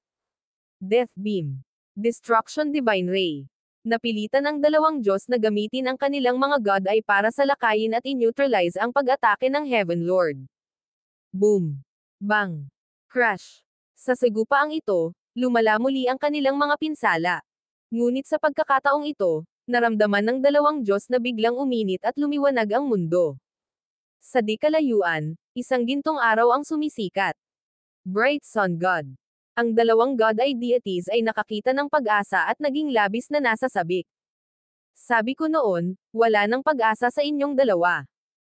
Death Beam. Destruction Divine Ray. Napilitan ang dalawang Diyos na gamitin ang kanilang mga God ay para salakayin at i-neutralize ang pag-atake ng Heaven Lord. Boom! Bang! Crash! Sa segupaang ito, lumala muli ang kanilang mga pinsala. Ngunit sa pagkakataong ito, naramdaman ng dalawang Diyos na biglang uminit at lumiwanag ang mundo. Sa di kalayuan, isang gintong araw ang sumisikat. Bright Sun God. Ang dalawang God ay deities ay nakakita ng pag-asa at naging labis na nasasabik. Sabi ko noon, wala nang pag-asa sa inyong dalawa.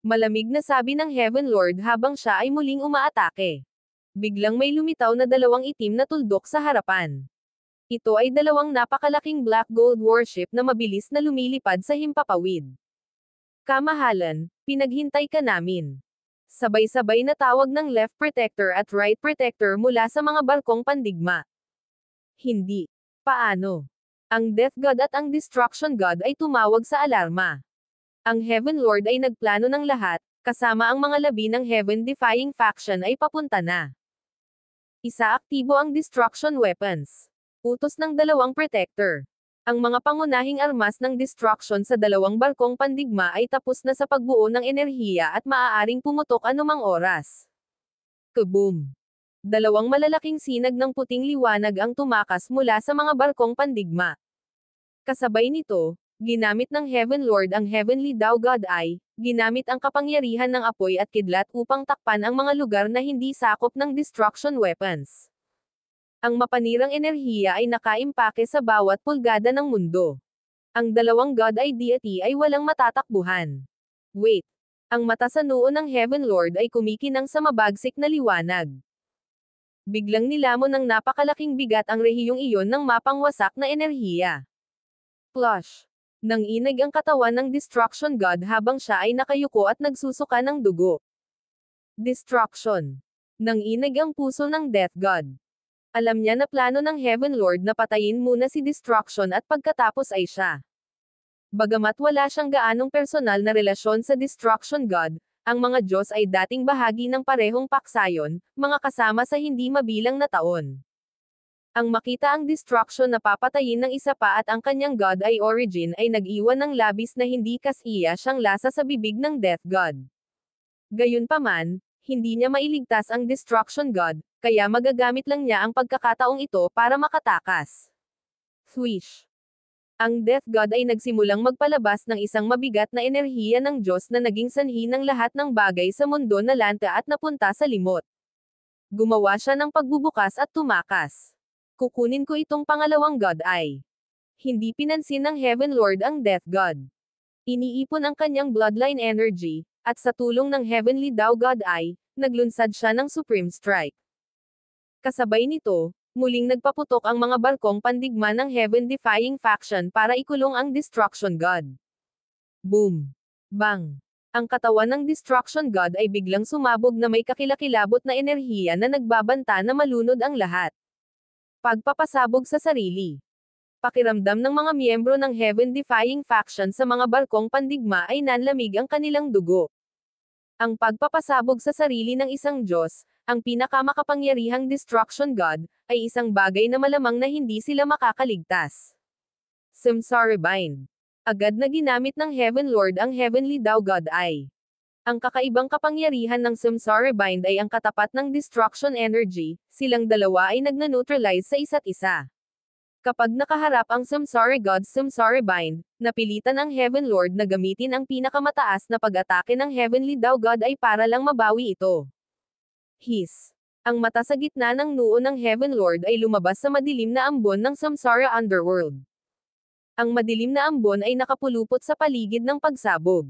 Malamig na sabi ng Heaven Lord habang siya ay muling umaatake. Biglang may lumitaw na dalawang itim na tuldok sa harapan. Ito ay dalawang napakalaking black gold warship na mabilis na lumilipad sa himpapawid. Kamahalan, pinaghintay ka namin. Sabay-sabay na tawag ng left protector at right protector mula sa mga barkong pandigma. Hindi. Paano? Ang Death God at ang Destruction God ay tumawag sa alarma. Ang Heaven Lord ay nagplano ng lahat, kasama ang mga labi ng Heaven-defying faction ay papunta na. Isa aktibo ang destruction weapons. Utos ng dalawang protector. Ang mga pangunahing armas ng destruction sa dalawang barkong pandigma ay tapos na sa pagbuo ng enerhiya at maaaring pumutok anumang oras. Kaboom! Dalawang malalaking sinag ng puting liwanag ang tumakas mula sa mga barkong pandigma. Kasabay nito, ginamit ng Heaven Lord ang Heavenly Tao God Eye, ginamit ang kapangyarihan ng apoy at kidlat upang takpan ang mga lugar na hindi sakop ng destruction weapons. Ang mapanirang enerhiya ay nakaimpake sa bawat pulgada ng mundo. Ang dalawang God ay deity ay walang matatakbuhan. Wait! Ang mata sa noo ng Heaven Lord ay kumikinang sa mabagsik na liwanag. Biglang nilamon ng napakalaking bigat ang rehiyong iyon ng mapangwasak na enerhiya. Plush! Nanginig ang katawan ng Destruction God habang siya ay nakayuko at nagsusuka ng dugo. Destruction. Nanginig ang puso ng Death God. Alam niya na plano ng Heaven Lord na patayin muna si Destruction at pagkatapos ay siya. Bagamat wala siyang gaanong personal na relasyon sa Destruction God, ang mga Diyos ay dating bahagi ng parehong paksayon, mga kasama sa hindi mabilang na taon. Ang makita ang destruction na papatayin ng isa pa at ang kanyang God ay Origin ay nag-iwan ng labis na hindi kasiya siyang lasa sa bibig ng Death God. Gayunpaman, hindi niya mailigtas ang Destruction God, kaya magagamit lang niya ang pagkakataong ito para makatakas. Swish! Ang Death God ay nagsimulang magpalabas ng isang mabigat na enerhiya ng Diyos na naging sanhi ng lahat ng bagay sa mundo na lanta at napunta sa limot. Gumawa siya ng pagbubukas at tumakas. Kukunin ko itong pangalawang God Eye. Hindi pinansin ng Heaven Lord ang Death God. Iniipon ang kanyang bloodline energy, at sa tulong ng Heavenly Tao God Eye, naglunsad siya ng Supreme Strike. Kasabay nito, muling nagpaputok ang mga barkong pandigma ng Heaven-defying faction para ikulong ang Destruction God. Boom! Bang! Ang katawan ng Destruction God ay biglang sumabog na may kakilakilabot na enerhiya na nagbabanta na malunod ang lahat. Pagpapasabog sa sarili. Pakiramdam ng mga miyembro ng Heaven-defying faction sa mga barkong pandigma ay nanlamig ang kanilang dugo. Ang pagpapasabog sa sarili ng isang Diyos, ang pinakamakapangyarihang Destruction God, ay isang bagay na malamang na hindi sila makakaligtas. Samsara Bind. Agad na ginamit ng Heaven Lord ang Heavenly Tao God Eye. Ang kakaibang kapangyarihan ng Samsara Bind ay ang katapat ng destruction energy, silang dalawa ay nagnaneutralize sa isa't isa. Kapag nakaharap ang Samsara God's Samsara Bind, napilitan ang Heaven Lord na gamitin ang pinakamataas na pag-atake ng Heavenly Tao God ay para lang mabawi ito. His. Ang mata sa gitna ng noo ng Heaven Lord ay lumabas sa madilim na ambon ng Samsara Underworld. Ang madilim na ambon ay nakapulupot sa paligid ng pagsabog.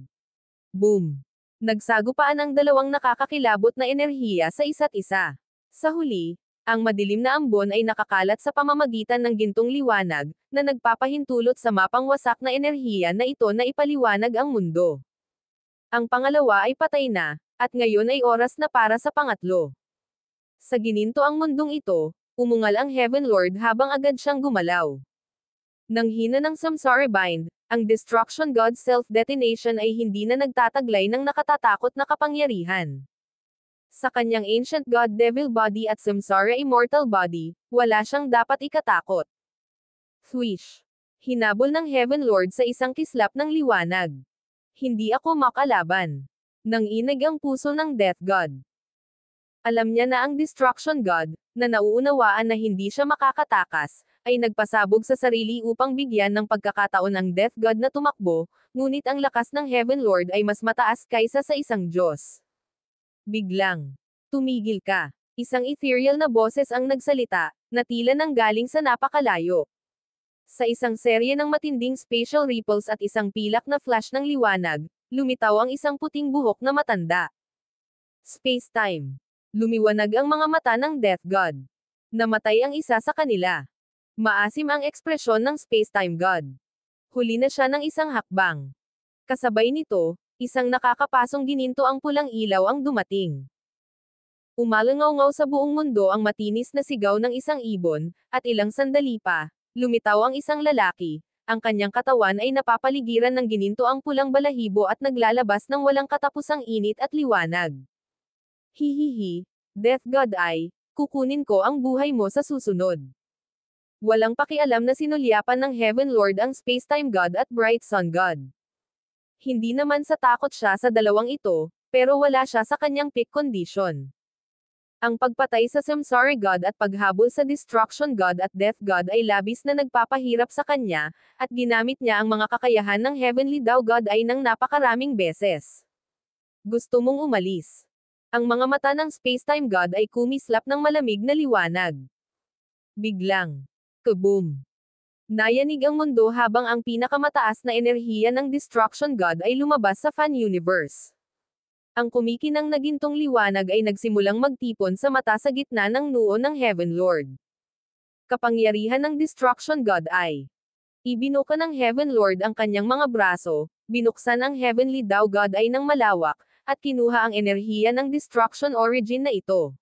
Boom! Nagsagupaan ang dalawang nakakakilabot na enerhiya sa isa't isa. Sa huli, ang madilim na ambon ay nakakalat sa pamamagitan ng gintong liwanag, na nagpapahintulot sa mapang wasak na enerhiya na ito na ipaliwanag ang mundo. Ang pangalawa ay patay na, at ngayon ay oras na para sa pangatlo. Sa gininto ang mundong ito, umungal ang Heaven Lord habang agad siyang gumalaw. Nang hina ng Samsara Bind, ang Destruction God Self-Detonation ay hindi na nagtataglay ng nakatatakot na kapangyarihan. Sa kanyang Ancient God Devil Body at Samsara Immortal Body, wala siyang dapat ikatakot. Thwish! Hinabol ng Heaven Lord sa isang kislap ng liwanag. Hindi ako makalaban. Nanginig ang puso ng Death God. Alam niya na ang Destruction God, na nauunawaan na hindi siya makakatakas, ay nagpasabog sa sarili upang bigyan ng pagkakataon ang Death God na tumakbo, ngunit ang lakas ng Heaven Lord ay mas mataas kaysa sa isang Diyos. Biglang, tumigil ka. Isang ethereal na boses ang nagsalita, na tila nanggaling sa napakalayo. Sa isang serye ng matinding spatial ripples at isang pilak na flash ng liwanag, lumitaw ang isang puting buhok na matanda. Space-time. Lumiwanag ang mga mata ng Death God. Namatay ang isa sa kanila. Maasim ang ekspresyon ng Space-Time God. Huli na siya ng isang hakbang. Kasabay nito, isang nakakapasong gininto ang pulang ilaw ang dumating. Umalangaw-ngaw sa buong mundo ang matinis na sigaw ng isang ibon, at ilang sandali pa, lumitaw ang isang lalaki. Ang kanyang katawan ay napapaligiran ng gininto ang pulang balahibo at naglalabas ng walang katapusang init at liwanag. Hihihi, Death God ay, kukunin ko ang buhay mo sa susunod. Walang pakialam na sinulyapan ng Heaven Lord ang Spacetime God at Bright Sun God. Hindi naman sa takot siya sa dalawang ito, pero wala siya sa kanyang peak condition. Ang pagpatay sa Samsara God at paghabol sa Destruction God at Death God ay labis na nagpapahirap sa kanya, at ginamit niya ang mga kakayahan ng Heavenly Tao God ay nang napakaraming beses. Gusto mong umalis? Ang mga mata ng Spacetime God ay kumislap ng malamig na liwanag. Biglang, kaboom! Nayanig ang mundo habang ang pinakamataas na enerhiya ng Destruction God ay lumabas sa Fan Universe. Ang kumikinang na gintong liwanag ay nagsimulang magtipon sa mata sa gitna ng noo ng Heaven Lord. Kapangyarihan ng Destruction God ay ibinuka ng Heaven Lord ang kanyang mga braso, binuksan ang Heavenly Tao God ay ng malawak, at kinuha ang enerhiya ng Destruction Origin na ito.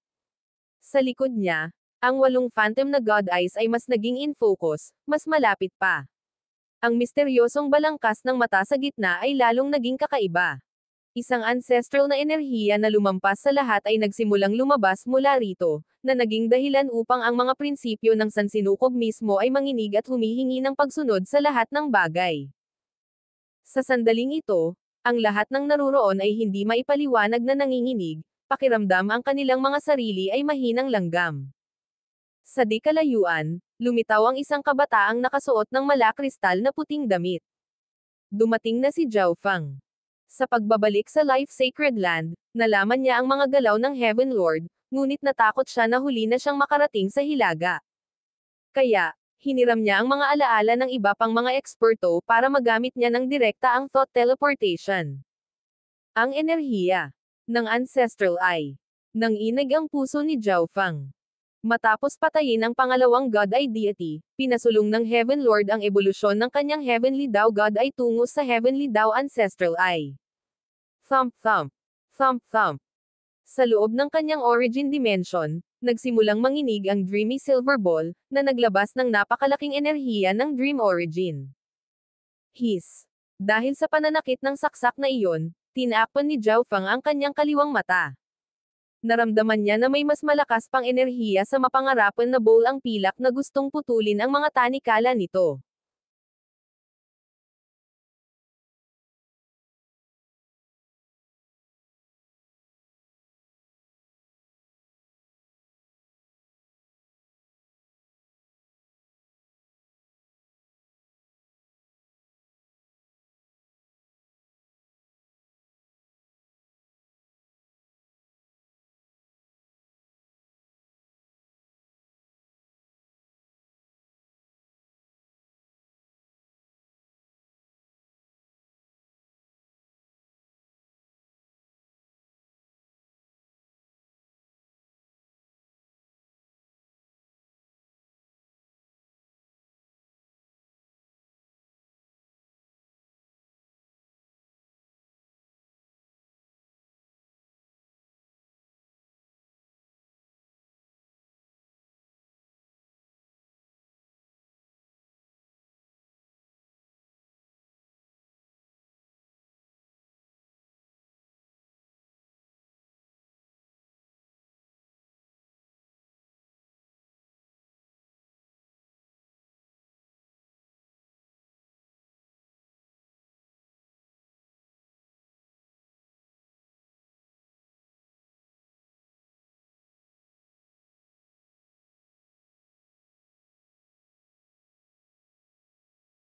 Sa likod niya, ang 8 Phantom na God Eyes ay mas naging in focus, mas malapit pa. Ang misteryosong balangkas ng mata sa gitna ay lalong naging kakaiba. Isang ancestral na enerhiya na lumampas sa lahat ay nagsimulang lumabas mula rito, na naging dahilan upang ang mga prinsipyo ng sansinukob mismo ay manginig at humihingi ng pagsunod sa lahat ng bagay. Sa sandaling ito, ang lahat ng naruroon ay hindi maipaliwanag na nanginginig, pakiramdam ang kanilang mga sarili ay mahinang langgam. Sa di kalayuan, lumitaw ang isang kabataang nakasuot ng malakristal na puting damit. Dumating na si Zhao Fang. Sa pagbabalik sa Life Sacred Land, nalaman niya ang mga galaw ng Heaven Lord, ngunit natakot siya na huli na siyang makarating sa Hilaga. Kaya, hiniram niya ang mga alaala ng iba pang mga eksperto para magamit niya ng direkta ang thought teleportation. Ang enerhiya ng Ancestral Eye. Nanginig ang puso ni Zhao Fang. Matapos patayin ang pangalawang God Eye deity, pinasulong ng Heaven Lord ang ebolusyon ng kanyang Heavenly Tao God Eye tungo sa Heavenly Tao Ancestral Eye. Thump thump. Thump thump. Sa loob ng kanyang origin dimension, nagsimulang manginig ang Dreamy Silver Ball, na naglabas ng napakalaking enerhiya ng Dream Origin. Hiss. Dahil sa pananakit ng saksak na iyon, tinakpan ni Zhao Fang ang kanyang kaliwang mata. Naramdaman niya na may mas malakas pang enerhiya sa mapangarapan na bowl ang pilak na gustong putulin ang mga tanikala nito.